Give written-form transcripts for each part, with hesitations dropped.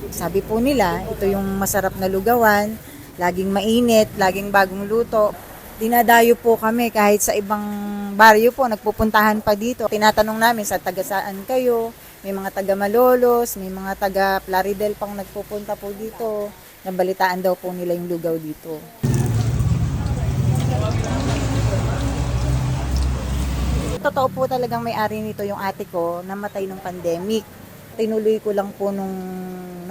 Sabi po nila, ito yung masarap na lugawan, laging mainit, laging bagong luto. Dinadayo po kami kahit sa ibang baryo po, nagpupuntahan pa dito. Tinatanong namin sa taga saan kayo, may mga taga Malolos, may mga taga Plaridel pang nagpupunta po dito. Nabalitaan daw po nila yung lugaw dito. Totoo po talagang may-ari nito yung ate ko, namatay nung pandemic. Tinuloy ko lang po nung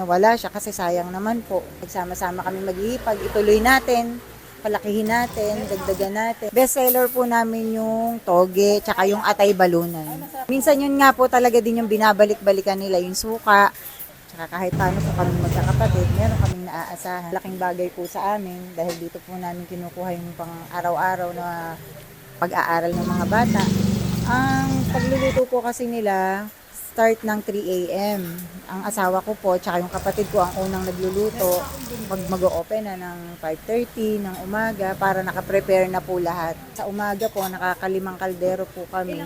nawala siya kasi sayang naman po. Nagsama-sama kami mag-iipag, ituloy natin, palakihin natin, dagdagan natin. Bestseller po namin yung toge, tsaka yung atay balunan. Minsan yun nga po talaga din yung binabalik-balikan nila, yung suka. Tsaka kahit paano po kami magkakapatid, meron kaming naaasahan. Laking bagay po sa amin dahil dito po namin kinukuha yung pang araw-araw na pag-aaral ng mga bata. Ang pagluluto po kasi nila, start ng 3 a.m. Ang asawa ko po, tsaka yung kapatid ko ang unang nagluluto. Mag-o-open na ng 5:30 ng umaga para nakaprepare na po lahat. Sa umaga po, nakakalimang kaldero po kami.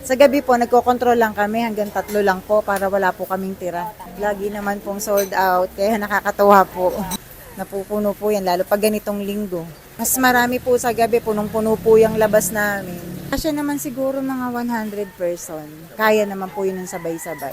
Sa gabi po, nagkokontrol lang kami hanggang 3 lang po para wala po kaming tira. Lagi naman pong sold out, kaya nakakatuwa po. Napupuno po yan, lalo pag ganitong linggo. Mas marami po sa gabi, punong-puno po yung labas namin. Kasi naman siguro mga 100 person. Kaya naman po yun ng sabay-sabay.